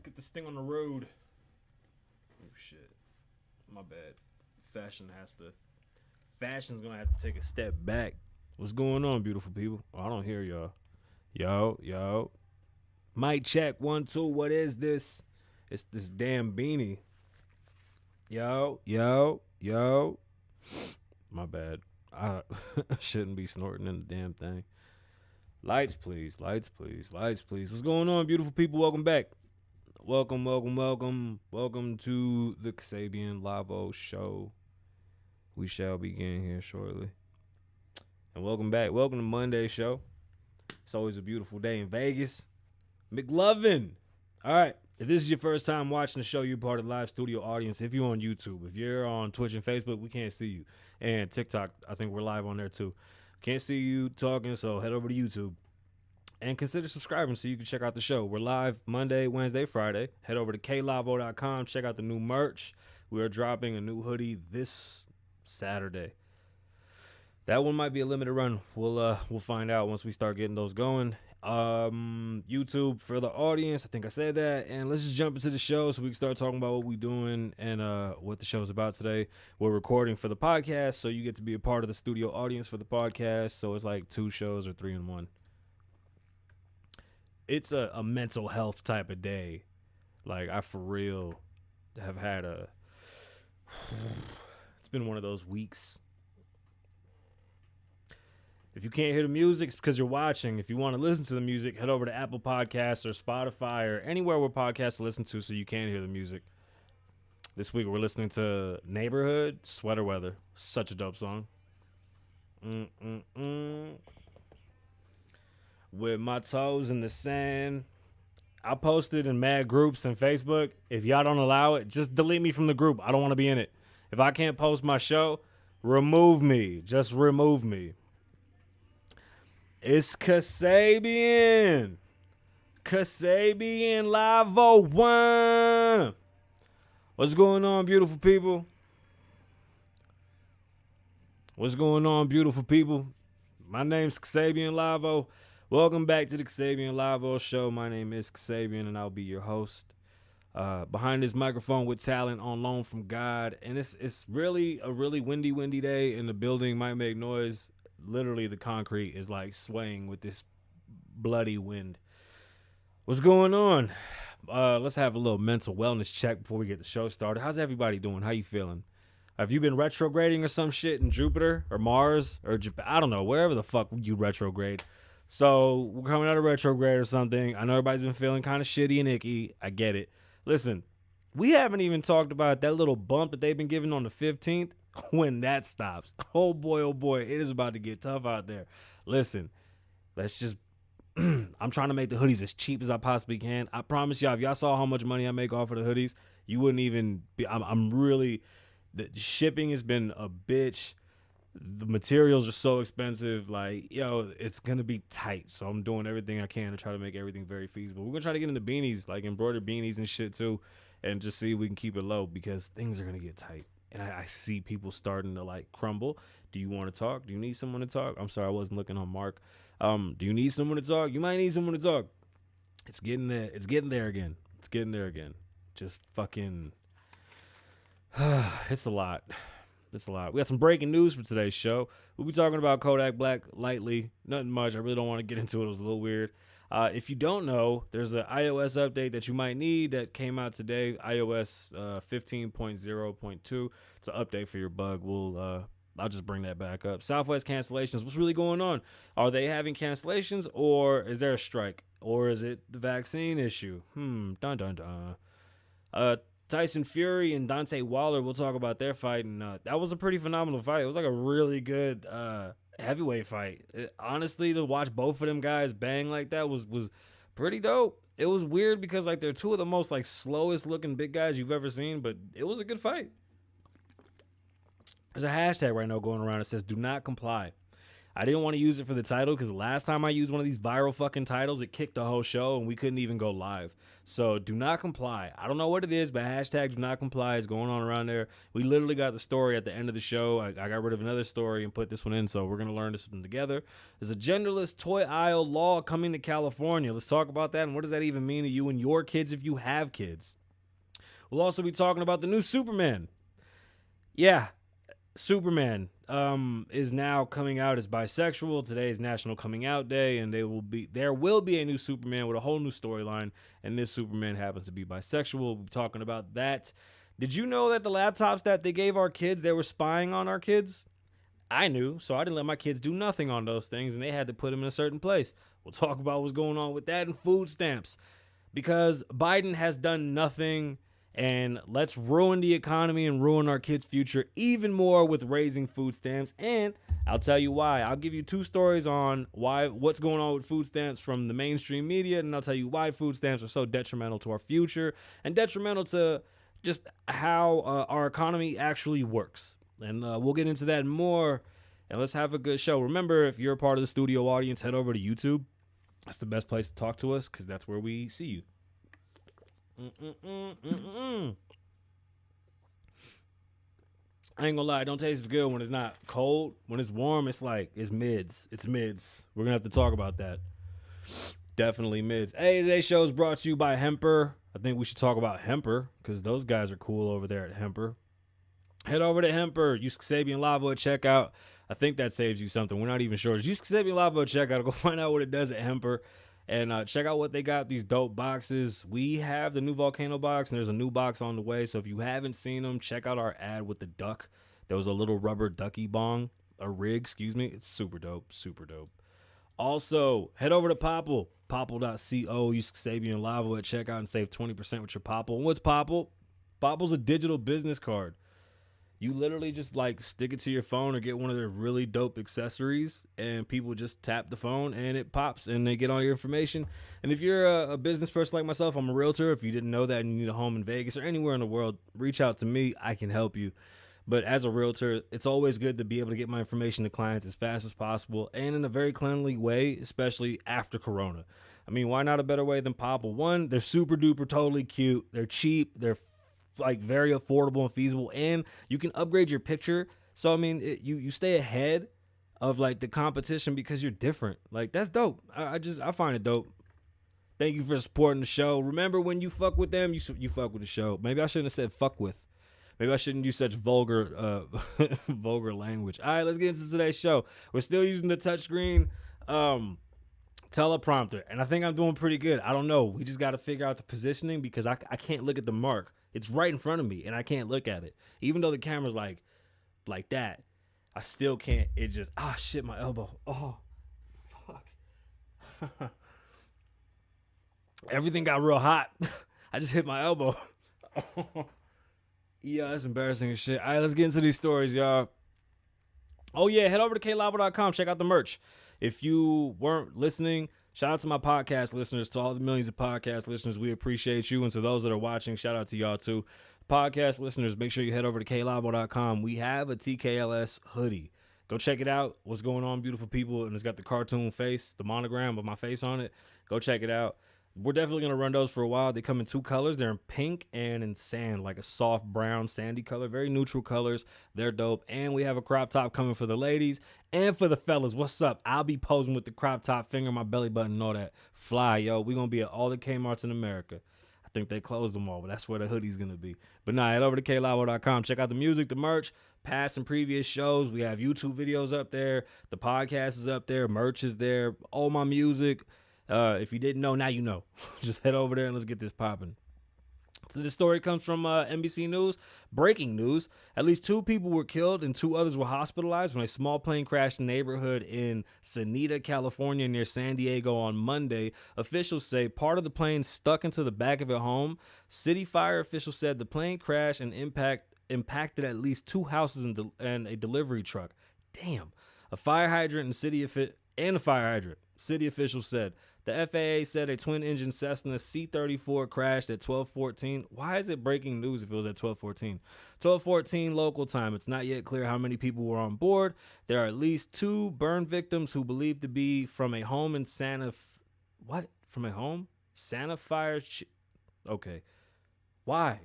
Get this thing on the road. Oh shit. My bad. Fashion's gonna have to take a step back. What's going on, beautiful people? Oh, I don't hear y'all. Yo. Mic check 1 2. What is this? It's this damn beanie. Yo. My bad. I shouldn't be snorting in the damn thing. Lights, please. What's going on, beautiful people? Welcome back. Welcome to the Kasabian Lavoe Show. We shall begin here shortly. And welcome back. Welcome to Monday's show. It's always a beautiful day in Vegas. McLovin. All right. If this is your first time watching the show, you're part of the live studio audience. If you're on YouTube, if you're on Twitch and Facebook, we can't see you. And TikTok, I think we're live on there too. Can't see you talking, so head over to YouTube. And consider subscribing so you can check out the show. We're live Monday, Wednesday, Friday. Head over to klavoe.com. Check out the new merch. We are dropping a new hoodie this Saturday. That one might be a limited run. We'll find out once we start getting those going. YouTube for the audience. I think I said that. And let's just jump into the show so we can start talking about what we're doing and what the show's about today. We're recording for the podcast, so you get to be a part of the studio audience for the podcast. So it's like 2 shows or 3 in 1. It's a mental health type of day. Like, I for real have had it's been one of those weeks. If you can't hear the music, it's because you're watching. If you want to listen to the music, head over to Apple Podcasts or Spotify or anywhere where podcasts to listen to so you can hear the music. This week we're listening to Neighborhood, Sweater Weather. Such a dope song. With my toes in the sand. I posted in mad groups and Facebook. If y'all don't allow it, just delete me from the group. I don't want to be in it. If I can't post my show, remove me. Just remove me. It's Kasabian Lavoe. What's going on, beautiful people? My name's Kasabian Lavoe. Welcome back to the Kasabian Lavoe Show. My name is Kasabian, and I'll be your host. Behind this microphone with talent on loan from God. And it's really a really windy day, and the building might make noise. Literally, the concrete is like swaying with this bloody wind. What's going on? Let's have a little mental wellness check before we get the show started. How's everybody doing? How you feeling? Have you been retrograding or some shit in Jupiter or Mars or Japan? I don't know, wherever the fuck you retrograde. So we're coming out of retrograde or something. I know everybody's been feeling kind of shitty and icky. I get it. Listen, we haven't even talked about that little bump that they've been giving on the 15th. When that stops, oh boy, it is about to get tough out there. Listen, let's just I'm trying to make the hoodies as cheap as I possibly can. I promise y'all, if y'all saw how much money I make off of the hoodies, you wouldn't even be. I'm really, the shipping has been a bitch. The materials are so expensive. Like, yo, it's gonna be tight. So I'm doing everything I can to try to make everything very feasible. We're gonna try to get into beanies, like embroidered beanies and shit too, and just see if we can keep it low because things are gonna get tight. And I see people starting to like crumble. Do you want to talk? Do you need someone to talk? I'm sorry, I wasn't looking on Mark. Do you need someone to talk? You might need someone to talk. It's getting there. It's getting there again. Just fucking. It's a lot. We got some breaking news for today's show. We'll be talking about Kodak Black lightly. Nothing much. I really don't want to get into it. It was a little weird. If you don't know, there's an iOS update that you might need that came out today, iOS 15.0.2. It's an update for your bug. I'll just bring that back up. Southwest cancellations. What's really going on? Are they having cancellations, or is there a strike, or is it the vaccine issue? Tyson Fury and Deontay Wilder. We'll talk about their fight, and that was a pretty phenomenal fight. It was like a really good heavyweight fight. Honestly, to watch both of them guys bang like that was pretty dope. It was weird because like they're two of the most like slowest looking big guys you've ever seen, but it was a good fight. There's a hashtag right now going around that says do not comply. I didn't want to use it for the title because the last time I used one of these viral fucking titles, it kicked the whole show and we couldn't even go live. So do not comply. I don't know what it is, but hashtag do not comply is going on around there. We literally got the story at the end of the show. I got rid of another story and put this one in, so we're going to learn this one together. There's a genderless toy aisle law coming to California. Let's talk about that and what does that even mean to you and your kids if you have kids. We'll also be talking about the new Superman. Yeah, Superman is now coming out as bisexual. Today is National Coming Out Day, and there will be a new Superman with a whole new storyline, and this Superman happens to be bisexual. We'll be talking about that. Did you know that the laptops that they gave our kids, they were spying on our kids? I knew, so I didn't let my kids do nothing on those things, and they had to put them in a certain place. We'll talk about what's going on with that and food stamps, because Biden has done nothing. And let's ruin the economy and ruin our kids' future even more with raising food stamps. And I'll tell you why. I'll give you two stories on what's going on with food stamps from the mainstream media, and I'll tell you why food stamps are so detrimental to our future and detrimental to just how our economy actually works. And we'll get into that more. And let's have a good show. Remember, if you're a part of the studio audience, head over to YouTube. That's the best place to talk to us because that's where we see you. I ain't gonna lie, it don't taste as good when it's not cold. When it's warm, it's mids. It's mids. We're gonna have to talk about that. Definitely mids. Hey, today's show is brought to you by Hemper. I think we should talk about Hemper because those guys are cool over there at Hemper. Head over to Hemper. Use Kasabian Lavoe at checkout. I think that saves you something. We're not even sure. Just use Kasabian Lavoe at checkout. Go find out what it does at Hemper. And check out what they got, these dope boxes. We have the new Volcano box, and there's a new box on the way. So if you haven't seen them, check out our ad with the duck. There was a little rubber ducky bong, a rig, excuse me. It's super dope, super dope. Also, head over to Popple, popple.co. Use Kasabian Lavoe at checkout and save 20% with your Popple. And what's Popple? Popple's a digital business card. You literally just stick it to your phone or get one of their really dope accessories, and people just tap the phone and it pops and they get all your information. And if you're a business person like myself, I'm a realtor. If you didn't know that and you need a home in Vegas or anywhere in the world, reach out to me. I can help you. But as a realtor, it's always good to be able to get my information to clients as fast as possible and in a very cleanly way, especially after Corona. I mean, why not a better way than Popple? One, they're super duper totally cute. They're cheap. They're very affordable and feasible, and you can upgrade your picture. So I mean, you stay ahead of the competition because you're different. That's dope. I find it dope. Thank you for supporting the show. Remember, when you fuck with them, you fuck with the show. Maybe I shouldn't have said fuck with. Maybe I shouldn't use such vulgar vulgar language. All right, let's get into today's show. We're still using the touchscreen teleprompter, and I think I'm doing pretty good. I don't know. We just got to figure out the positioning because I can't look at the mark. It's right in front of me, and I can't look at it. Even though the camera's like that, I still can't. It just, shit, my elbow. Oh, fuck. Everything got real hot. I just hit my elbow. Yeah, that's embarrassing as shit. All right, let's get into these stories, y'all. Oh, yeah, head over to klavoe.com. Check out the merch. If you weren't listening, shout out to my podcast listeners, to all the millions of podcast listeners. We appreciate you. And to those that are watching, shout out to y'all too. Podcast listeners, make sure you head over to klavoe.com. We have a TKLS hoodie. Go check it out. What's going on, beautiful people? And it's got the cartoon face, the monogram of my face on it. Go check it out. We're definitely going to run those for a while. They come in two colors. They're in pink and in sand, like a soft brown sandy color. Very neutral colors. They're dope. And we have a crop top coming for the ladies and for the fellas. What's up? I'll be posing with the crop top, finger my belly button and all that. Fly, yo. We're going to be at all the Kmarts in America. I think they closed them all, but that's where the hoodie's going to be. But nah, head over to klavoe.com. Check out the music, the merch, past and previous shows. We have YouTube videos up there. The podcast is up there. Merch is there. All my music. If you didn't know, now you know. Just head over there and let's get this popping. So this story comes from NBC News. Breaking news. At least 2 people were killed and 2 others were hospitalized when a small plane crashed in a neighborhood in Sonita, California, near San Diego on Monday. Officials say part of the plane stuck into the back of a home. City fire officials said the plane crashed and impacted at least 2 houses and a delivery truck. Damn. A fire hydrant and city officials said The FAA said a twin-engine Cessna C-34 crashed at 12:14. Why is it breaking news if it was at 12:14? 12:14 local time. It's not yet clear how many people were on board. There are at least 2 burn victims who believed to be from a home in Santa. What? From a home? Santa Fire. Okay. Why?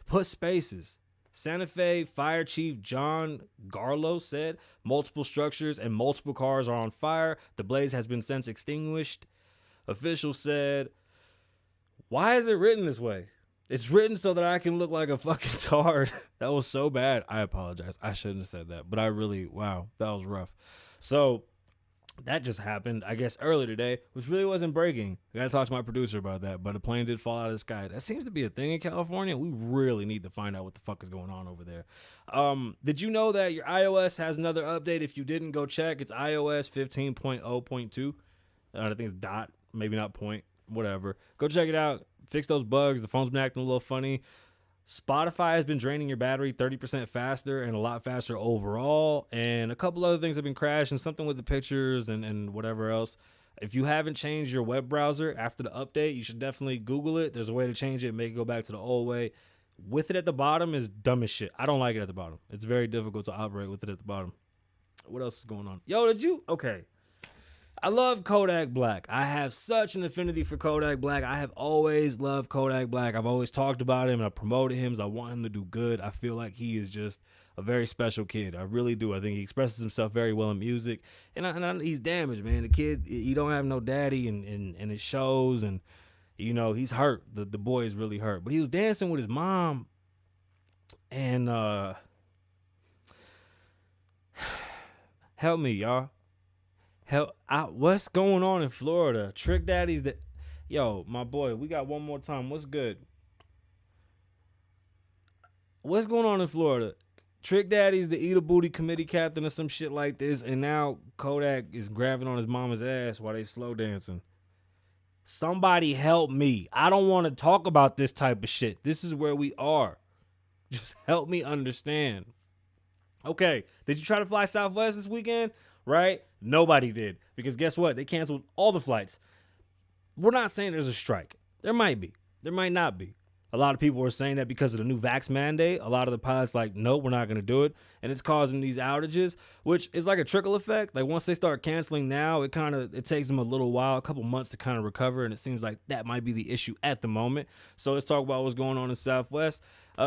Put spaces. Santa Fe Fire Chief John Garlow said multiple structures and multiple cars are on fire. The blaze has been since extinguished. Officials said, why is it written this way? It's written so that I can look like a fucking tard. That was so bad. I apologize. I shouldn't have said that. But wow, that was rough. So that just happened, I guess, earlier today, which really wasn't breaking. I got to talk to my producer about that, but a plane did fall out of the sky. That seems to be a thing in California. We really need to find out what the fuck is going on over there. Did you know that your iOS has another update? If you didn't, go check. It's iOS 15.0.2. I think it's dot, maybe not point, whatever. Go check it out. Fix those bugs. The phone's been acting a little funny. Spotify has been draining your battery 30% faster and a lot faster overall. And a couple other things have been crashing, something with the pictures and whatever else. If you haven't changed your web browser after the update, you should definitely Google it. There's a way to change it and make it go back to the old way. With it at the bottom is dumb as shit. I don't like it at the bottom. It's very difficult to operate with it at the bottom. What else is going on? Okay. I love Kodak Black. I have such an affinity for Kodak Black. I have always loved Kodak Black. I've always talked about him and I promoted him. So I want him to do good. I feel like he is just a very special kid. I really do. I think he expresses himself very well in music. And he's damaged, man. The kid, he don't have no daddy and it shows. And, you know, he's hurt. The boy is really hurt. But he was dancing with his mom. And help me, y'all. What's going on in Florida? Trick Daddies yo, my boy, we got one more time. What's good? What's going on in Florida? Trick Daddy's the Eat a Booty committee captain or some shit like this, and now Kodak is grabbing on his mama's ass while they slow dancing. Somebody help me. I don't want to talk about this type of shit. This is where we are. Just help me understand. Okay, did you try to fly Southwest this weekend? Right? Nobody did. Because guess what? They canceled all the flights. We're not saying there's a strike. There might be. There might not be. A lot of people are saying that because of the new vax mandate. A lot of the pilots like, no, we're not going to do it. And it's causing these outages, which is like a trickle effect. Like once they start canceling now, it takes them a little while, a couple months to kind of recover. And it seems like that might be the issue at the moment. So let's talk about what's going on in Southwest.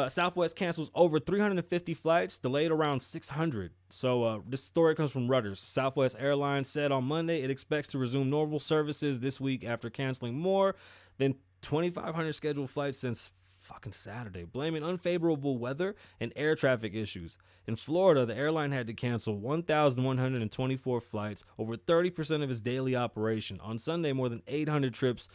Southwest cancels over 350 flights, delayed around 600. So this story comes from Reuters. Southwest Airlines said on Monday it expects to resume normal services this week after canceling more than 2,500 scheduled flights since fucking Saturday, blaming unfavorable weather and air traffic issues. In Florida, the airline had to cancel 1,124 flights, over 30% of its daily operation. On Sunday, more than 800 trips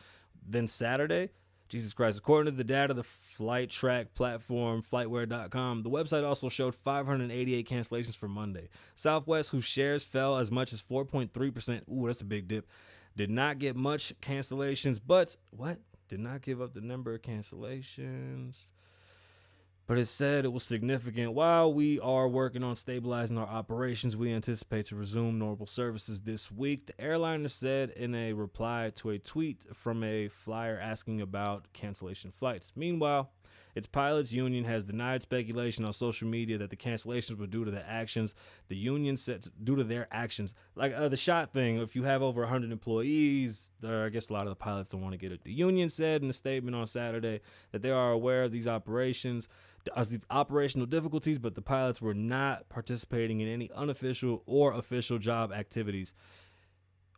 than Saturday. Jesus Christ. According to the data, the flight track platform, flightware.com, the website also showed 588 cancellations for Monday. Southwest, whose shares fell as much as 4.3%, ooh, that's a big dip, did not get much cancellations, but did not give up the number of cancellations. But it said it was significant. While we are working on stabilizing our operations, we anticipate to resume normal services this week, the airliner said in a reply to a tweet from a flyer asking about cancellation flights. Meanwhile, its pilots union has denied speculation on social media that the cancellations were due to the actions. The union said due to their actions. Like the shot thing, if you have over 100 employees, I guess a lot of the pilots don't want to get it. The union said in a statement on Saturday that they are aware of these operational difficulties, but the pilots were not participating in any unofficial or official job activities.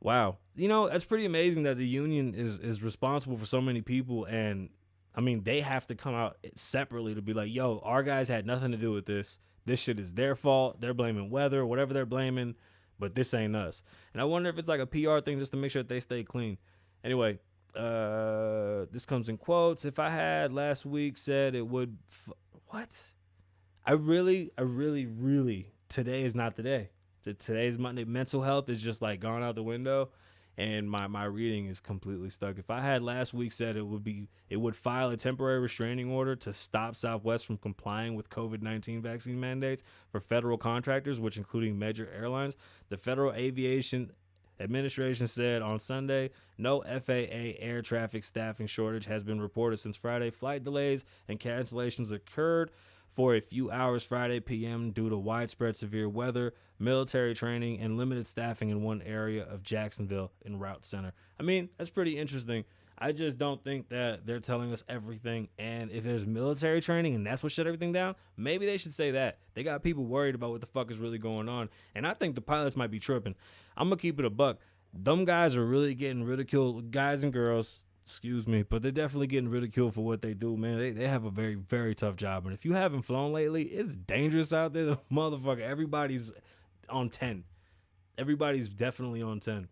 Wow. You know, that's pretty amazing that the union is responsible for so many people, and I mean, they have to come out separately to be like, yo, our guys had nothing to do with this. This shit is their fault. They're blaming weather, whatever they're blaming, but this ain't us. And I wonder if it's like a PR thing just to make sure that they stay clean. Anyway, this comes in quotes. If I had last week said it would, I really, today is not the day. Today's Monday. Mental health is just like gone out the window. And my reading is completely stuck. If I had last week said it would file a temporary restraining order to stop Southwest from complying with COVID-19 vaccine mandates for federal contractors, which including major airlines, the Federal Aviation Administration said on Sunday, no FAA air traffic staffing shortage has been reported since Friday. Flight delays and cancellations occurred for a few hours Friday p.m. due to widespread severe weather, military training, and limited staffing in one area of Jacksonville in Route Center. I mean, that's pretty interesting. I just don't think that they're telling us everything. And if there's military training and that's what shut everything down, maybe they should say that. They got people worried about what the fuck is really going on. And I think the pilots might be tripping. I'm going to keep it a buck. Them guys are really getting ridiculed, guys and girls, excuse me, but they're definitely getting ridiculed for what they do, man. They have a very, very tough job. And if you haven't flown lately, it's dangerous out there. The motherfucker, everybody's on 10. Everybody's definitely on 10.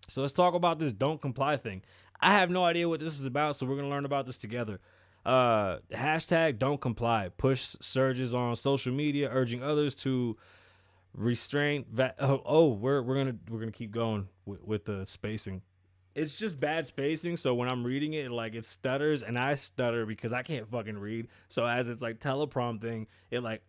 So let's talk about this don't comply thing. I have no idea what this is about, so we're going to learn about this together. Hashtag don't comply. Push surges on social media urging others to restrain. We're gonna keep going with the spacing. It's just bad spacing, so when I'm reading it, it stutters, and I stutter because I can't fucking read. So as it's like teleprompting, it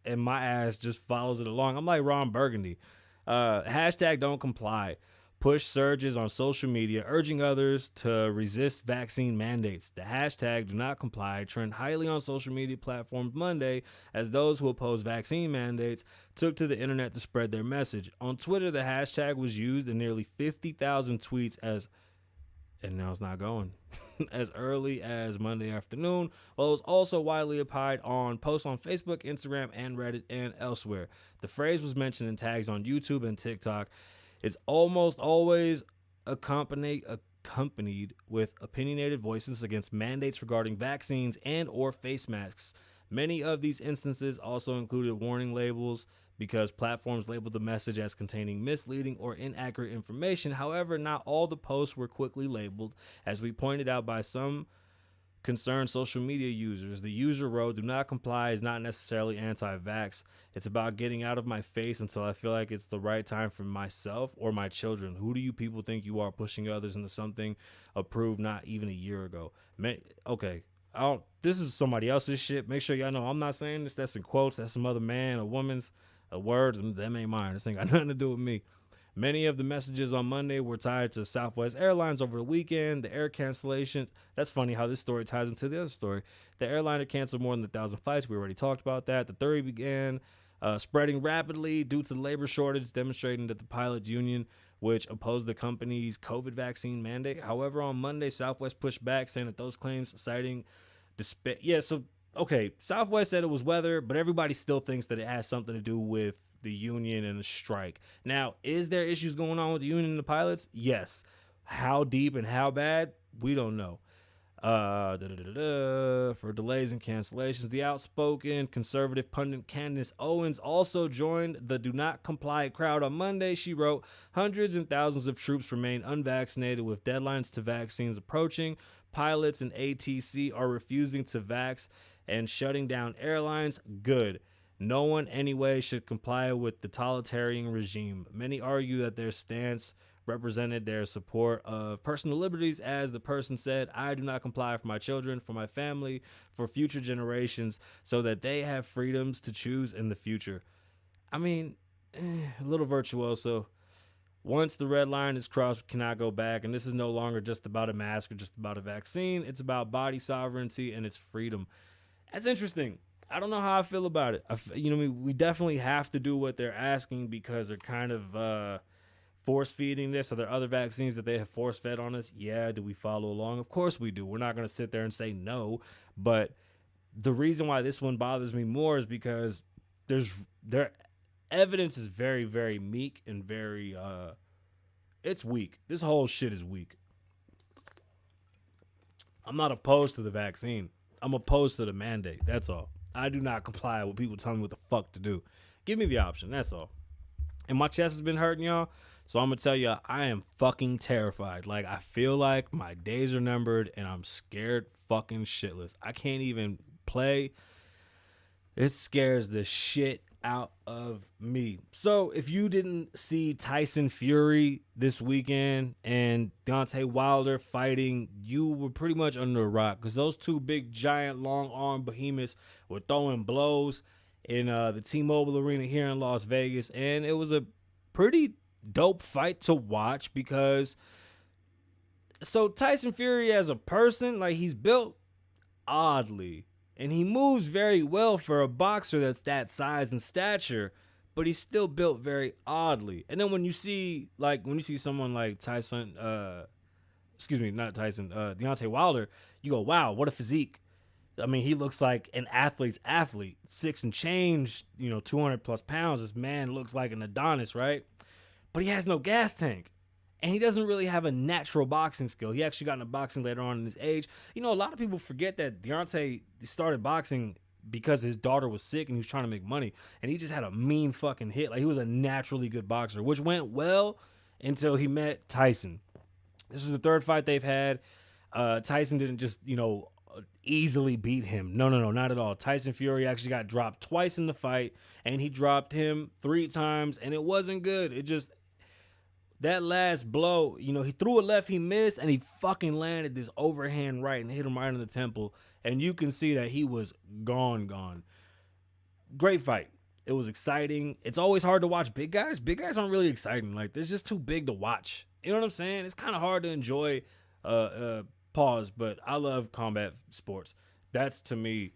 and my ass just follows it along. I'm like Ron Burgundy. Hashtag don't comply. Push surges on social media urging others to resist vaccine mandates. The hashtag do not comply trend highly on social media platforms Monday as those who oppose vaccine mandates took to the internet to spread their message. On Twitter, the hashtag was used in nearly 50,000 tweets and now it's not going, as early as Monday afternoon, while it was also widely applied on posts on Facebook, Instagram, and Reddit, and elsewhere. The phrase was mentioned in tags on YouTube and TikTok. It's almost always accompanied with opinionated voices against mandates regarding vaccines and or face masks. Many of these instances also included warning labels because platforms labeled the message as containing misleading or inaccurate information. However, not all the posts were quickly labeled, as we pointed out by some concerned social media users. The user wrote, "Do not comply is not necessarily anti-vax. It's about getting out of my face until I feel like it's the right time for myself or my children. Who do you people think you are, pushing others into something approved not even a year ago?" Okay, this is somebody else's shit. Make sure y'all know I'm not saying this. That's in quotes. That's some other man or woman's words. Them ain't mine. This ain't got nothing to do with me. Many of the messages on Monday were tied to Southwest Airlines over the weekend. The air cancellations. That's funny how this story ties into the other story. The airliner canceled more than 1,000 flights. We already talked about that. The theory began spreading rapidly due to the labor shortage, demonstrating that the pilot union, which opposed the company's COVID vaccine mandate. However, on Monday, Southwest pushed back, saying that those claims, citing Southwest said it was weather, but everybody still thinks that it has something to do with the union and the strike. Now, is there issues going on with the union and the pilots? Yes. How deep and how bad? We don't know. For delays and cancellations, the outspoken conservative pundit Candace Owens also joined the do not comply crowd on Monday. She wrote, "Hundreds and thousands of troops remain unvaccinated with deadlines to vaccines approaching. Pilots and ATC are refusing to vax and shutting down airlines. Good. No one anyway should comply with the totalitarian regime. Many argue that their stance represented their support of personal liberties. As the person said, I do not comply for my children, for my family, for future generations, so that they have freedoms to choose in the future." I mean, a little virtuoso. Once the red line is crossed, we cannot go back. And this is no longer just about a mask or just about a vaccine. It's about body sovereignty and its freedom. That's interesting. I don't know how I feel about it. We definitely have to do what they're asking because they're kind of force feeding this. Are there other vaccines that they have force fed on us? Yeah. Do we follow along? Of course we do. We're not going to sit there and say no. But the reason why this one bothers me more is because their evidence is very, very meek and very it's weak. This whole shit is weak. I'm not opposed to the vaccine. I'm opposed to the mandate. That's all. I do not comply with people telling me what the fuck to do. Give me the option. That's all. And my chest has been hurting, y'all. So I'm going to tell you, I am fucking terrified. I feel like my days are numbered and I'm scared fucking shitless. I can't even play. It scares the shit out of me. So if you didn't see Tyson Fury this weekend and Deontay Wilder fighting, you were pretty much under a rock because those two big giant long arm behemoths were throwing blows in the T-Mobile Arena here in Las Vegas, and it was a pretty dope fight to watch because so Tyson Fury as a person, like he's built oddly and he moves very well for a boxer that's that size and stature, but he's still built very oddly. And then when you see someone like Tyson, not Tyson, Deontay Wilder, you go, wow, what a physique. I mean, he looks like an athlete's athlete, 6 and change, 200 plus pounds. This man looks like an Adonis, right? But he has no gas tank. And he doesn't really have a natural boxing skill. He actually got into boxing later on in his age. A lot of people forget that Deontay started boxing because his daughter was sick and he was trying to make money. And he just had a mean fucking hit. Like, he was a naturally good boxer, which went well until he met Tyson. This is the third fight they've had. Tyson didn't just, easily beat him. No, not at all. Tyson Fury actually got dropped twice in the fight, and he dropped him 3 times, and it wasn't good. It just, that last blow, he threw a left, he missed, and he fucking landed this overhand right and hit him right in the temple, and you can see that he was gone. Great fight. It was exciting. It's always hard to watch big guys. Big guys aren't really exciting. Like, they're just too big to watch. You know what I'm saying? It's kind of hard to enjoy pause, but I love combat sports. That's, to me,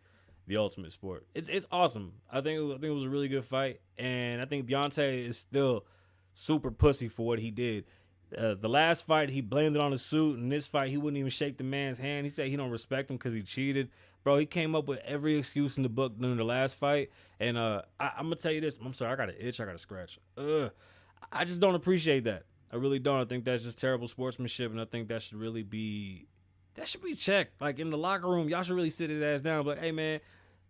the ultimate sport. It's awesome. I think it was a really good fight, and I think Deontay is still super pussy for what he did. The last fight, he blamed it on his suit. In this fight, he wouldn't even shake the man's hand. He said he don't respect him because he cheated. Bro, he came up with every excuse in the book during the last fight, and I'm going to tell you this. I'm sorry, I got an itch. I got a scratch. I just don't appreciate that. I really don't. I think that's just terrible sportsmanship, and I think that should be checked. Like, in the locker room, y'all should really sit his ass down. But, hey, man,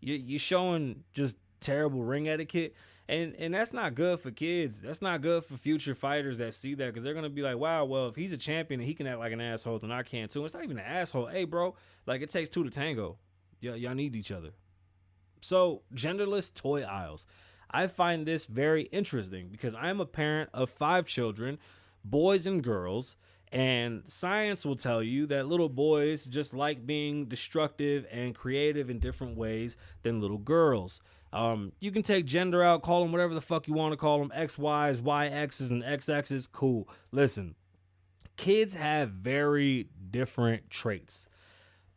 you're showing just terrible ring etiquette, and that's not good for kids. That's not good for future fighters that see that, because they're going to be like, wow, well, if he's a champion and he can act like an asshole, then I can too. It's not even an asshole. Hey, bro, like, it takes 2 to tango. Y'all need each other. So, genderless toy aisles. I find this very interesting because I'm a parent of 5 children, boys and girls, and science will tell you that little boys just like being destructive and creative in different ways than little girls. You can take gender out, call them whatever the fuck you want to call them, X, Y's, Y, X's, and X, X's, cool. Listen, kids have very different traits.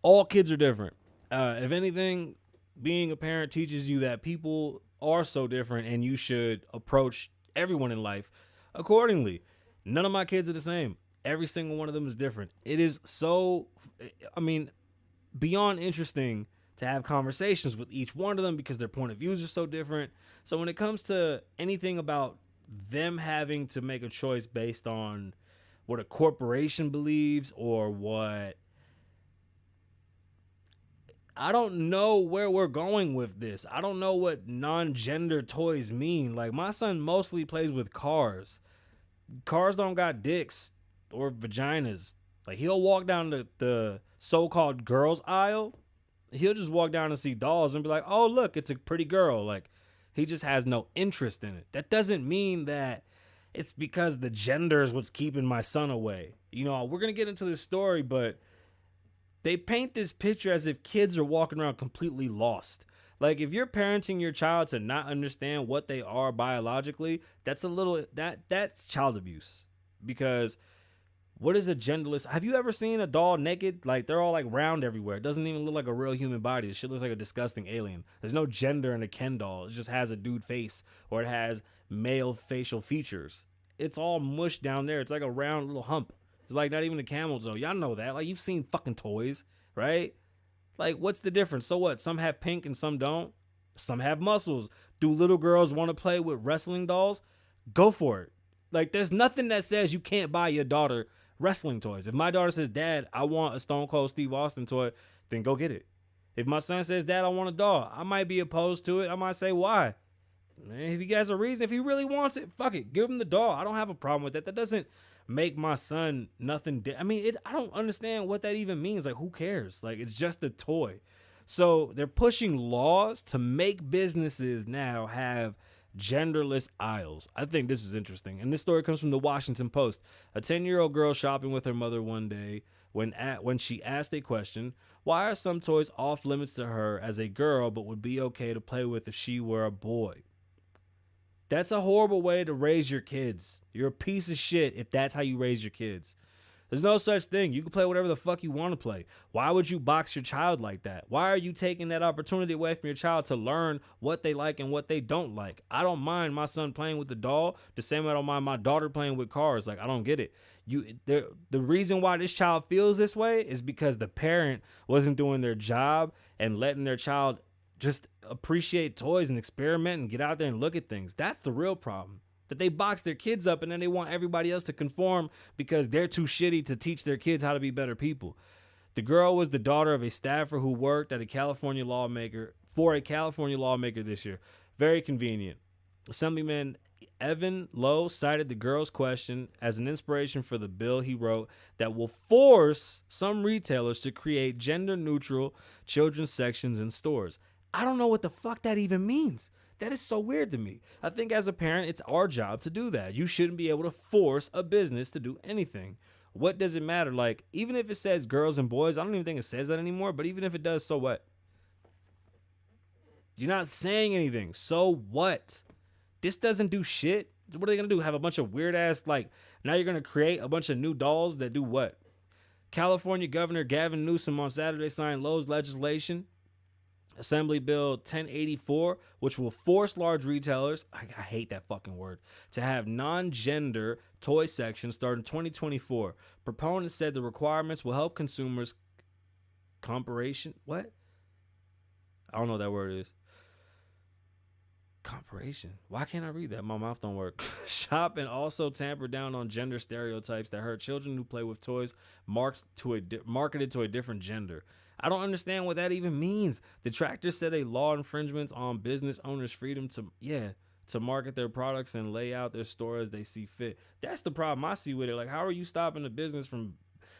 All kids are different. If anything, being a parent teaches you that people are so different and you should approach everyone in life accordingly. None of my kids are the same. Every single one of them is different. It is so, beyond interesting to have conversations with each one of them because their point of views are so different. So when it comes to anything about them having to make a choice based on what a corporation believes or what, I don't know where we're going with this. I don't know what non-gender toys mean. Like, my son mostly plays with cars. Cars don't got dicks or vaginas. Like, he'll walk down the so-called girls aisle. He'll just walk down and see dolls and be like, oh, look, it's a pretty girl. Like, he just has no interest in it. That doesn't mean that it's because the gender is what's keeping my son away. We're going to get into this story, but they paint this picture as if kids are walking around completely lost. Like, if you're parenting your child to not understand what they are biologically, that's child abuse. Because what is a genderless? Have you ever seen a doll naked? Like, they're all like round everywhere. It doesn't even look like a real human body. This shit looks like a disgusting alien. There's no gender in a Ken doll. It just has a dude face, or it has male facial features. It's all mush down there. It's like a round little hump. It's like not even a camel toe. Y'all know that. Like, you've seen fucking toys, right? Like, what's the difference? So what? Some have pink and some don't. Some have muscles. Do little girls want to play with wrestling dolls? Go for it. Like, there's nothing that says you can't buy your daughter wrestling toys. If my daughter says, Dad, I want a Stone Cold Steve Austin toy, then go get it. If my son says, Dad, I want a doll, I might be opposed to it. I might say, why? Man, if he has a reason, if he really wants it, fuck it. Give him the doll. I don't have a problem with that. That doesn't make my son nothing. I don't understand what that even means. Like, who cares? Like, it's just a toy. So they're pushing laws to make businesses now have genderless aisles. I think this is interesting. And this story comes from the Washington Post. A 10-year-old girl shopping with her mother one day when she asked a question, why are some toys off limits to her as a girl but would be okay to play with if she were a boy? That's a horrible way to raise your kids. You're a piece of shit if that's how you raise your kids. There's no such thing. You can play whatever the fuck you want to play. Why would you box your child like that? Why are you taking that opportunity away from your child to learn what they like and what they don't like? I don't mind my son playing with the doll the same way I don't mind my daughter playing with cars. Like, I don't get it. The reason why this child feels this way is because the parent wasn't doing their job and letting their child just appreciate toys and experiment and get out there and look at things. That's the real problem. That they box their kids up and then they want everybody else to conform because they're too shitty to teach their kids how to be better people. The girl was the daughter of a staffer who worked at a California lawmaker this year. Very convenient. Assemblyman Evan Lowe cited the girl's question as an inspiration for the bill he wrote that will force some retailers to create gender-neutral children's sections in stores. I don't know what the fuck that even means. That is so weird to me. I think as a parent, it's our job to do that. You shouldn't be able to force a business to do anything. What does it matter? Like, even if it says girls and boys, I don't even think it says that anymore, but even if it does, so what? You're not saying anything. So what? This doesn't do shit. What are they going to do? Have a bunch of weird ass, like, now you're going to create a bunch of new dolls that do what? California Governor Gavin Newsom on Saturday signed Lowe's legislation, Assembly Bill 1084, which will force large retailers, I hate that fucking word, to have non-gender toy sections starting 2024. Proponents said the requirements will help consumers what? I don't know what that word is. Comparison. Why can't I read that? My mouth don't work. Shop and also tamper down on gender stereotypes that hurt children who play with toys marketed to a different gender. I don't understand what that even means. Detractors said a law infringements on business owners' freedom to market their products and lay out their store as they see fit. That's the problem I see with it. Like, how are you stopping the business from,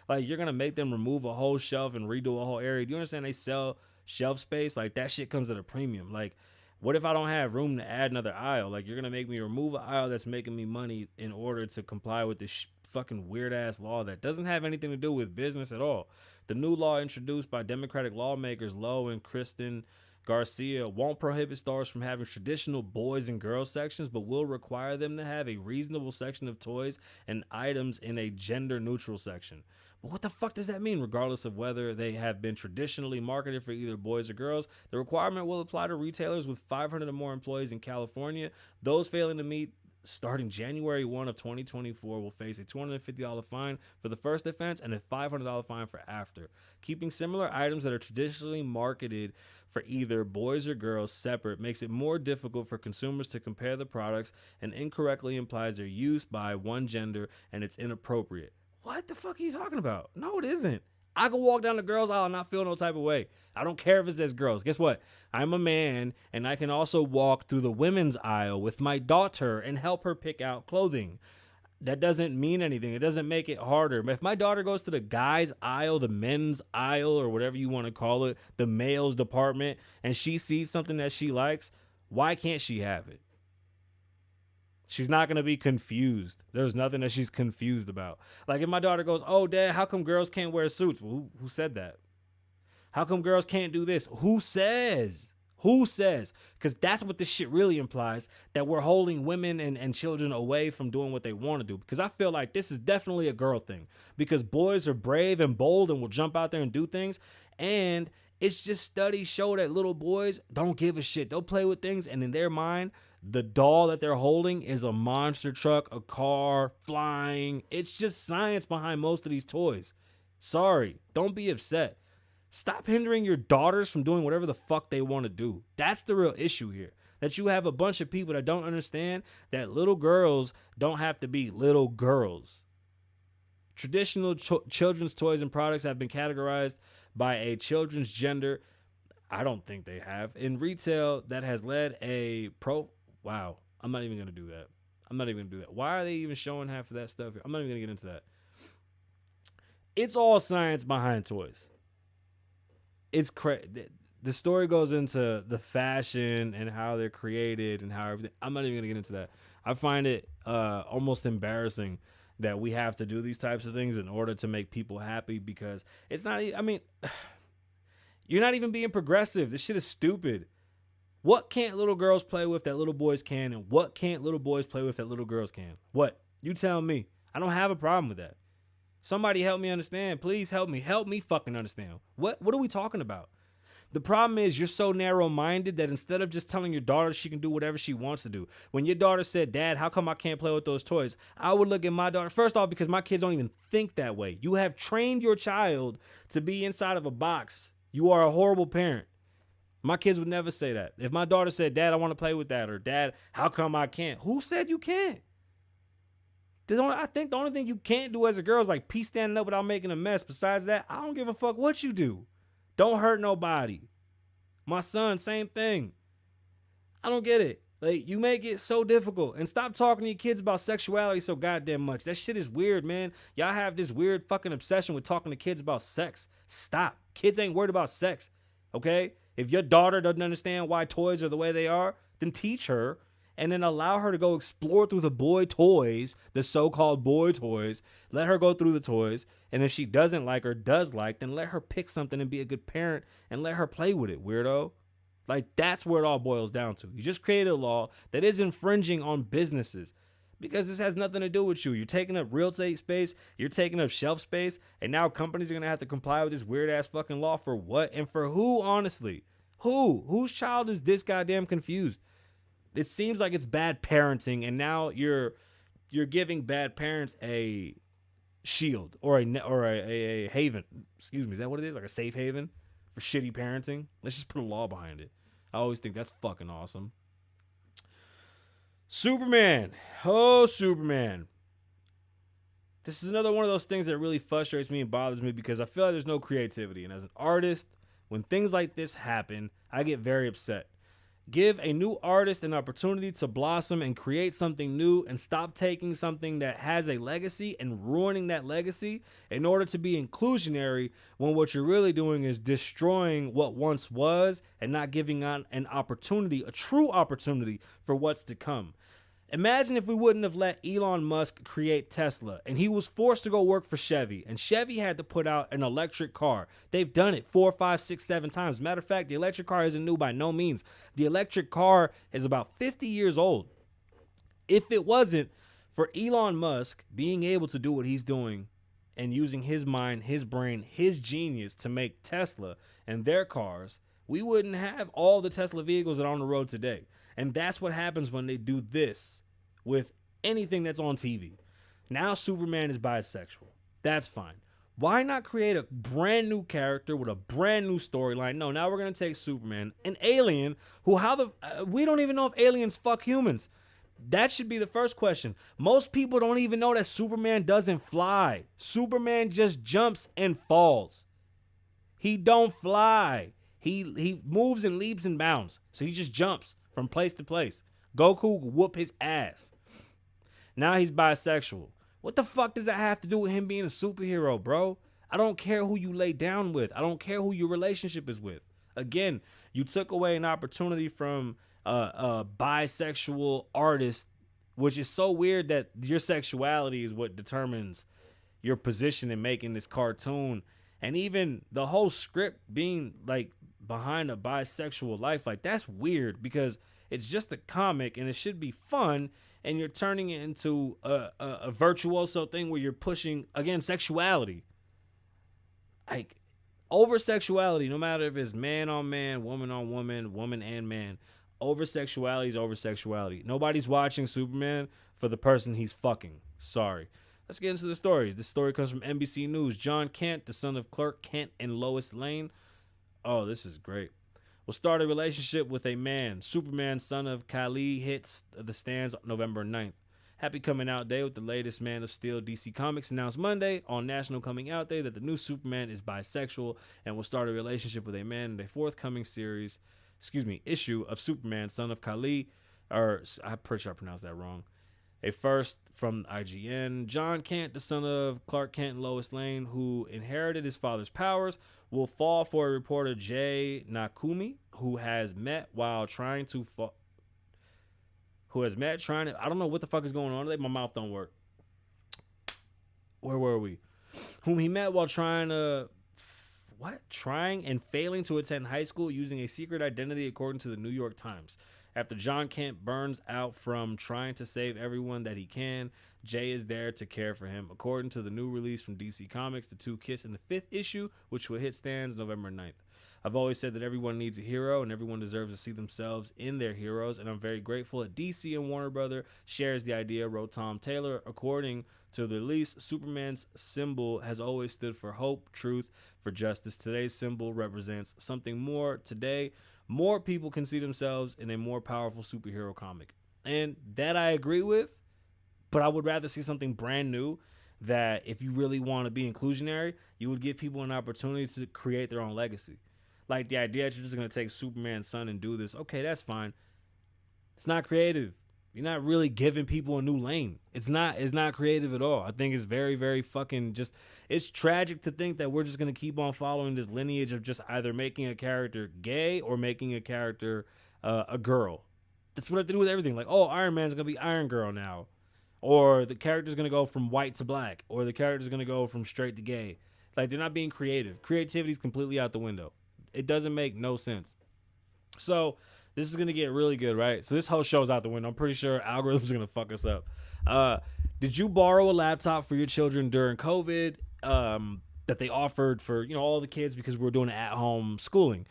like, you're going to make them remove a whole shelf and redo a whole area? Do you understand they sell shelf space? Like, that shit comes at a premium. Like, what if I don't have room to add another aisle? Like, you're going to make me remove an aisle that's making me money in order to comply with this fucking weird-ass law that doesn't have anything to do with business at all. The new law introduced by Democratic lawmakers Lowe and Kristen Garcia won't prohibit stores from having traditional boys and girls sections, but will require them to have a reasonable section of toys and items in a gender-neutral section. But what the fuck does that mean? Regardless of whether they have been traditionally marketed for either boys or girls, the requirement will apply to retailers with 500 or more employees in California. Those failing to meet starting January 1 of 2024 will face a $250 fine for the first offense and a $500 fine for after. Keeping similar items that are traditionally marketed for either boys or girls separate makes it more difficult for consumers to compare the products and incorrectly implies their use by one gender and it's inappropriate. What the fuck are you talking about? No, it isn't. I can walk down the girls' aisle and not feel no type of way. I don't care if it says girls. Guess what? I'm a man, and I can also walk through the women's aisle with my daughter and help her pick out clothing. That doesn't mean anything. It doesn't make it harder. If my daughter goes to the guys' aisle, the men's aisle, or whatever you want to call it, the males department, and she sees something that she likes, why can't she have it? She's not going to be confused. There's nothing that she's confused about. Like if my daughter goes, oh, Dad, how come girls can't wear suits? Well, who said that? How come girls can't do this? Who says? Who says? Because that's what this shit really implies, that we're holding women and children away from doing what they want to do. Because I feel like this is definitely a girl thing. Because boys are brave and bold and will jump out there and do things. And it's just studies show that little boys don't give a shit. They'll play with things, and in their mind, the doll that they're holding is a monster truck, a car, flying. It's just science behind most of these toys. Sorry, don't be upset. Stop hindering your daughters from doing whatever the fuck they want to do. That's the real issue here. That you have a bunch of people that don't understand that little girls don't have to be little girls. Traditional children's toys and products have been categorized by a children's gender. I don't think they have. In retail, that has led a Wow, I'm not even going to do that. Why are they even showing half of that stuff here? I'm not even going to get into that. It's all science behind toys. It's the story goes into the fashion and how they're created and how everything. I'm not even going to get into that. I find it almost embarrassing that we have to do these types of things in order to make people happy because it's not, I mean, you're not even being progressive. This shit is stupid. What can't little girls play with that little boys can, and what can't little boys play with that little girls can? What? You tell me. I don't have a problem with that. Somebody help me understand. Please help me. Help me fucking understand. What are we talking about? The problem is you're so narrow-minded that instead of just telling your daughter she can do whatever she wants to do, when your daughter said, Dad, how come I can't play with those toys? I would look at my daughter, first off, because my kids don't even think that way. You have trained your child to be inside of a box. You are a horrible parent. My kids would never say that. If my daughter said, Dad, I want to play with that, or Dad, how come I can't? Who said you can't? I think the only thing you can't do as a girl is like pee standing up without making a mess. Besides that, I don't give a fuck what you do. Don't hurt nobody. My son, same thing. I don't get it. Like, you make it so difficult. And stop talking to your kids about sexuality so goddamn much. That shit is weird, man. Y'all have this weird fucking obsession with talking to kids about sex. Stop. Kids ain't worried about sex, okay? If your daughter doesn't understand why toys are the way they are, then teach her and then allow her to go explore through the boy toys, the so-called boy toys. Let her go through the toys. And if she doesn't like or does like, then let her pick something and be a good parent and let her play with it, weirdo. Like, that's where it all boils down to. You just created a law that is infringing on businesses because this has nothing to do with you. You're taking up real estate space. You're taking up shelf space. And now companies are going to have to comply with this weird-ass fucking law for what? And for who, honestly? Who? Whose child is this goddamn confused? It seems like it's bad parenting, and now you're giving bad parents a shield or a haven. Excuse me, is that what it is? Like a safe haven for shitty parenting? Let's just put a law behind it. I always think that's fucking awesome. Superman. Oh, Superman. This is another one of those things that really frustrates me and bothers me because I feel like there's no creativity. And as an artist, when things like this happen, I get very upset. Give a new artist an opportunity to blossom and create something new and stop taking something that has a legacy and ruining that legacy in order to be inclusionary when what you're really doing is destroying what once was and not giving out an opportunity, a true opportunity for what's to come. Imagine if we wouldn't have let Elon Musk create Tesla and he was forced to go work for Chevy and Chevy had to put out an electric car. They've done it 4, 5, 6, 7 times. Matter of fact, the electric car isn't new by no means. The electric car is about 50 years old. If it wasn't for Elon Musk being able to do what he's doing and using his mind, his brain, his genius to make Tesla and their cars, we wouldn't have all the Tesla vehicles that are on the road today. And that's what happens when they do this with anything that's on TV. Now Superman is bisexual. That's fine. Why not create a brand new character with a brand new storyline? No, now we're going to take Superman, an alien who we don't even know if aliens fuck humans. That should be the first question. Most people don't even know that Superman doesn't fly. Superman just jumps and falls. He don't fly. He moves and leaps and bounds. So he just jumps from place to place. Goku whoop his ass. Now he's bisexual. What the fuck does that have to do with him being a superhero, bro? I don't care who you lay down with. I don't care who your relationship is with. Again, you took away an opportunity from a bisexual artist, which is so weird that your sexuality is what determines your position in making this cartoon. And even the whole script being like behind a bisexual life, like that's weird because it's just a comic and it should be fun, and you're turning it into a virtuoso thing where you're pushing, again, sexuality. Like, over sexuality, no matter if it's man on man, woman on woman, woman and man, over sexuality is over sexuality. Nobody's watching Superman for the person he's fucking. Sorry. Let's get into the story. This story comes from NBC News. John Kent, the son of Clark Kent and Lois Lane. Oh, this is great. Will start a relationship with a man. Superman, son of Kal-El, hits the stands November 9th. Happy Coming Out Day with the latest Man of Steel DC Comics announced Monday on National Coming Out Day that the new Superman is bisexual and will start a relationship with a man in a forthcoming issue of Superman, son of Kal-El, or I'm pretty sure I pronounced that wrong. A first from IGN. John Kent, the son of Clark Kent and Lois Lane, who inherited his father's powers, will fall for a reporter Jay Nakumi, who has met trying to I don't know what the fuck is going on today. My mouth don't work. Where were we? Whom he met while trying to trying and failing to attend high school using a secret identity, according to the New York Times. After John Kent burns out from trying to save everyone that he can, Jay is there to care for him. According to the new release from DC Comics, the two kiss in the 5th issue, which will hit stands November 9th. I've always said that everyone needs a hero and everyone deserves to see themselves in their heroes, and I'm very grateful that DC and Warner Brother shares the idea, wrote Tom Taylor. According to the release, Superman's symbol has always stood for hope, truth, for justice. Today's symbol represents something more. Today, more people can see themselves in a more powerful superhero comic. And that I agree with, but I would rather see something brand new that if you really want to be inclusionary, you would give people an opportunity to create their own legacy. Like the idea that you're just going to take Superman's son and do this, okay, that's fine. It's not creative. You're not really giving people a new lane. It's not creative at all. I think it's very, very fucking just, it's tragic to think that we're just going to keep on following this lineage of just either making a character gay or making a character a girl. That's what I have to do with everything. Like, oh, Iron Man's going to be Iron Girl now. Or the character's going to go from white to black. Or the character's going to go from straight to gay. Like, they're not being creative. Creativity is completely out the window. It doesn't make no sense. So this is going to get really good, right? So this whole show's out the window. I'm pretty sure algorithms are going to fuck us up. Did you borrow a laptop for your children during COVID that they offered for, all the kids because we were doing at-home schooling?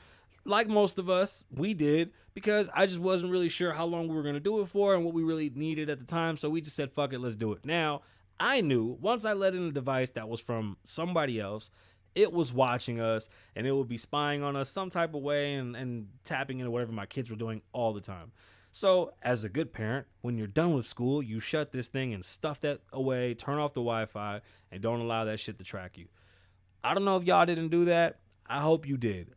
Like most of us, we did, because I just wasn't really sure how long we were going to do it for and what we really needed at the time. So we just said, fuck it, let's do it. Now, I knew once I let in a device that was from somebody else, it was watching us and it would be spying on us some type of way and tapping into whatever my kids were doing all the time. So as a good parent, when you're done with school, you shut this thing and stuff that away, turn off the Wi-Fi, and don't allow that shit to track you. I don't know if y'all didn't do that. I hope you did.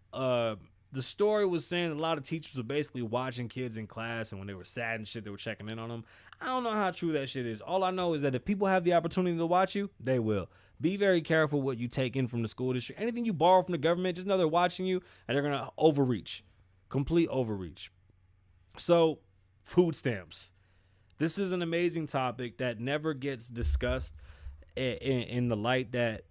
The story was saying a lot of teachers were basically watching kids in class, and when they were sad and shit, they were checking in on them. I don't know how true that shit is. All I know is that if people have the opportunity to watch you, they will. Be very careful what you take in from the school district. Anything you borrow from the government, just know they're watching you, and they're going to overreach. Complete overreach. So, food stamps. This is an amazing topic that never gets discussed in the light that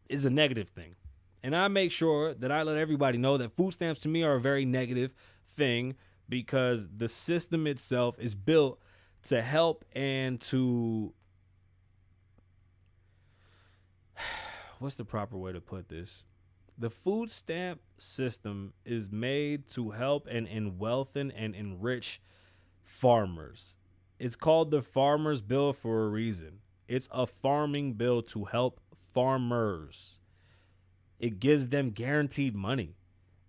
is a negative thing. And I make sure that I let everybody know that food stamps to me are a very negative thing, because the system itself is built to help and to, what's the proper way to put this? The food stamp system is made to help and wealthen and enrich farmers. It's called the Farmers Bill for a reason. It's a farming bill to help farmers. It gives them guaranteed money.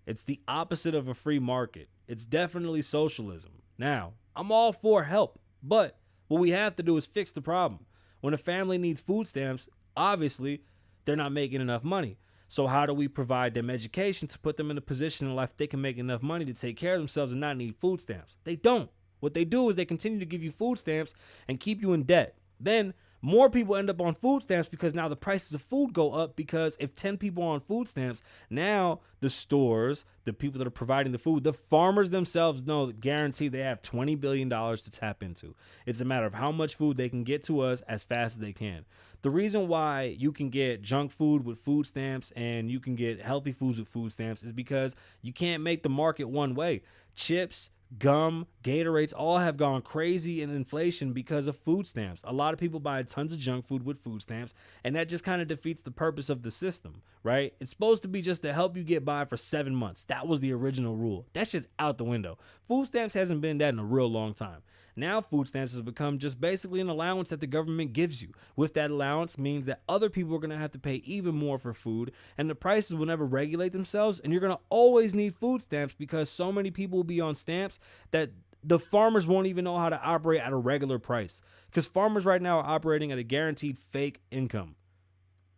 It's the opposite of a free market. It's definitely socialism. Now, I'm all for help, but what we have to do is fix the problem. When a family needs food stamps, obviously, they're not making enough money. So how do we provide them education to put them in a position in life they can make enough money to take care of themselves and not need food stamps? They don't. What they do is they continue to give you food stamps and keep you in debt. Then more people end up on food stamps because now the prices of food go up, because if 10 people are on food stamps, now the stores, the people that are providing the food, the farmers themselves know, guaranteed they have $20 billion to tap into. It's a matter of how much food they can get to us as fast as they can. The reason why you can get junk food with food stamps and you can get healthy foods with food stamps is because you can't make the market one way. Chips, gum, Gatorades all have gone crazy in inflation because of food stamps. A lot of people buy tons of junk food with food stamps, and that just kind of defeats the purpose of the system, right? It's supposed to be just to help you get by for 7 months. That was the original rule. That's just out the window. Food stamps hasn't been that in a real long time. Now food stamps has become just basically an allowance that the government gives you. With that allowance means that other people are going to have to pay even more for food, and the prices will never regulate themselves, and you're going to always need food stamps because so many people will be on stamps that the farmers won't even know how to operate at a regular price, because farmers right now are operating at a guaranteed fake income.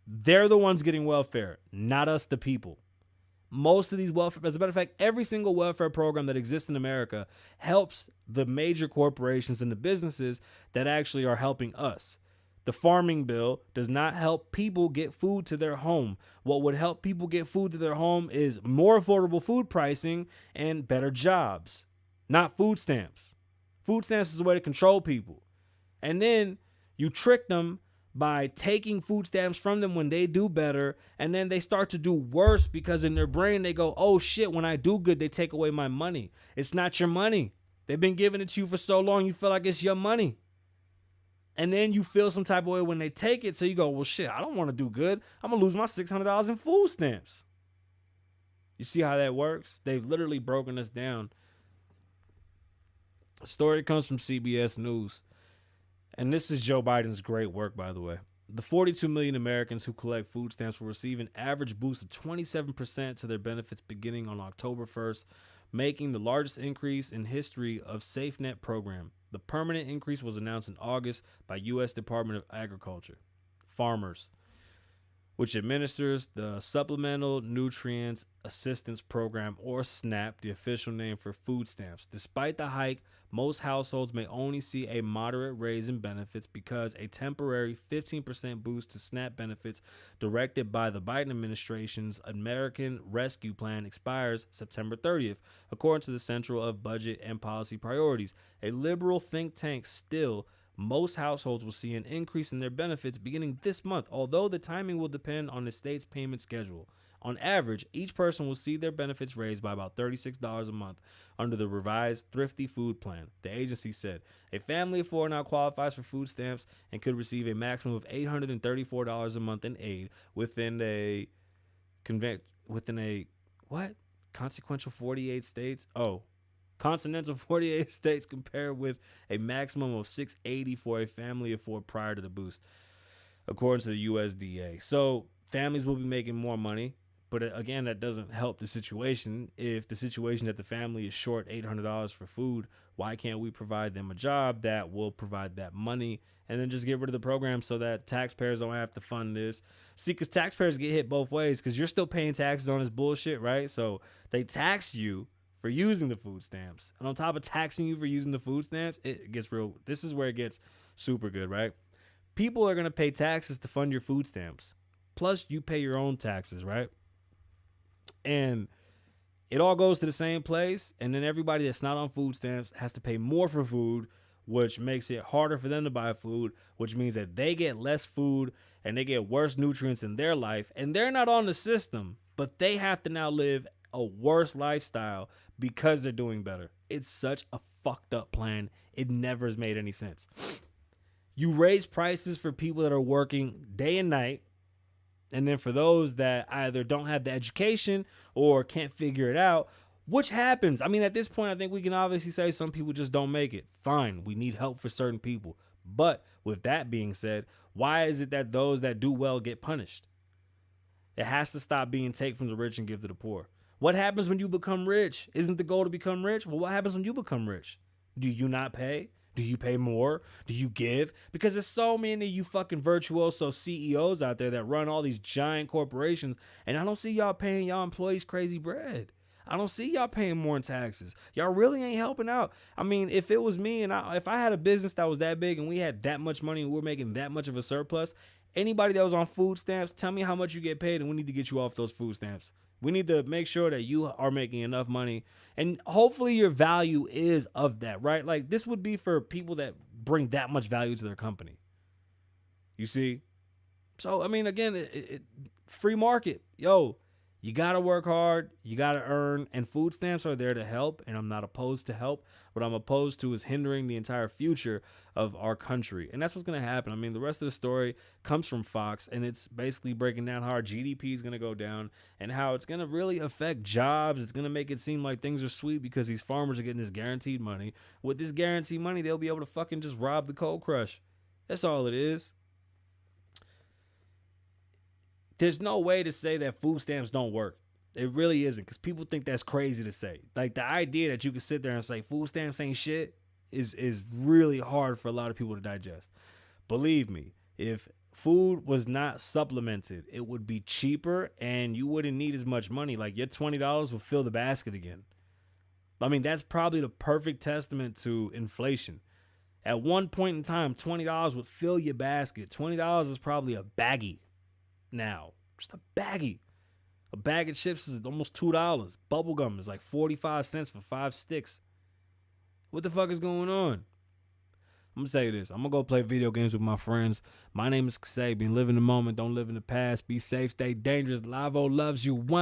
They're the ones getting welfare, not us, the people. Most of these welfare, as a matter of fact, every single welfare program that exists in America helps the major corporations and the businesses that actually are helping us. The farming bill does not help people get food to their home. What would help people get food to their home is more affordable food pricing and better jobs, not food stamps. Food stamps is a way to control people. And then you trick them by taking food stamps from them when they do better, and then they start to do worse because in their brain they go, oh shit, when I do good, they take away my money. It's not your money. They've been giving it to you for so long, you feel like it's your money. And then you feel some type of way when they take it, so you go, well shit, I don't want to do good. I'm going to lose my $600 in food stamps. You see how that works? They've literally broken us down. The story comes from CBS News. And this is Joe Biden's great work, by the way. The 42 million Americans who collect food stamps will receive an average boost of 27% to their benefits beginning on October 1st, making the largest increase in history of SafeNet program. The permanent increase was announced in August by U.S. Department of Agriculture. Farmers, which administers the Supplemental Nutrients Assistance Program, or SNAP, the official name for food stamps. Despite the hike, most households may only see a moderate raise in benefits because a temporary 15% boost to SNAP benefits directed by the Biden administration's American Rescue Plan expires September 30th, according to the Center of Budget and Policy Priorities, a liberal think tank. Still, most households will see an increase in their benefits beginning this month, although the timing will depend on the state's payment schedule. On average, each person will see their benefits raised by about $36 a month under the revised Thrifty Food Plan, the agency said. A family of four now qualifies for food stamps and could receive a maximum of $834 a month in aid within a consequential 48 states. Continental 48 states, compared with a maximum of $680 for a family of four prior to the boost, according to the USDA. So families will be making more money, but again, that doesn't help the situation. If the situation that the family is short $800 for food, why can't we provide them a job that will provide that money and then just get rid of the program so that taxpayers don't have to fund this? See, because taxpayers get hit both ways because you're still paying taxes on this bullshit, right? So they tax you for using the food stamps. And on top of taxing you for using the food stamps, it gets real. This is where it gets super good, right? People are going to pay taxes to fund your food stamps. Plus, you pay your own taxes, right? And it all goes to the same place. And then everybody that's not on food stamps has to pay more for food, which makes it harder for them to buy food, which means that they get less food and they get worse nutrients in their life. And they're not on the system, but they have to now live a worse lifestyle because they're doing better. It's such a fucked up plan. It never has made any sense. You raise prices for people that are working day and night, and then for those that either don't have the education or can't figure it out, which happens. I mean, at this point, I think we can obviously say some people just don't make it. Fine, we need help for certain people. But with that being said, why is it that those that do well get punished? It has to stop being take from the rich and give to the poor. What happens when you become rich? Isn't the goal to become rich? Well, what happens when you become rich? Do you not pay? Do you pay more? Do you give? Because there's so many of you fucking virtuoso CEOs out there that run all these giant corporations, and I don't see y'all paying y'all employees crazy bread. I don't see y'all paying more in taxes. Y'all really ain't helping out. I mean, if it was me and if I had a business that was that big and we had that much money and we're making that much of a surplus, anybody that was on food stamps, tell me how much you get paid and we need to get you off those food stamps. We need to make sure that you are making enough money, and hopefully your value is of that, right? Like, this would be for people that bring that much value to their company. You see? So, I mean, again, free market. Yo, you got to work hard. You got to earn. And food stamps are there to help. And I'm not opposed to help. What I'm opposed to is hindering the entire future of our country. And that's what's going to happen. I mean, the rest of the story comes from Fox. And it's basically breaking down how our GDP is going to go down and how it's going to really affect jobs. It's going to make it seem like things are sweet because these farmers are getting this guaranteed money. With this guaranteed money, they'll be able to fucking just rob the cold crush. That's all it is. There's no way to say that food stamps don't work. It really isn't, because people think that's crazy to say. Like, the idea that you can sit there and say food stamps ain't shit is really hard for a lot of people to digest. Believe me, if food was not supplemented, it would be cheaper and you wouldn't need as much money. Like, your $20 would fill the basket again. I mean, that's probably the perfect testament to inflation. At one point in time, $20 would fill your basket. $20 is probably a baggie. Now, just a baggie. A bag of chips is almost $2. Bubblegum is like 45 cents for 5 sticks. What the fuck is going on? I'm gonna say this. I'm gonna go play video games with my friends. My name is Kasabian. Live in the moment. Don't live in the past. Be safe. Stay dangerous. Lavo loves you. One.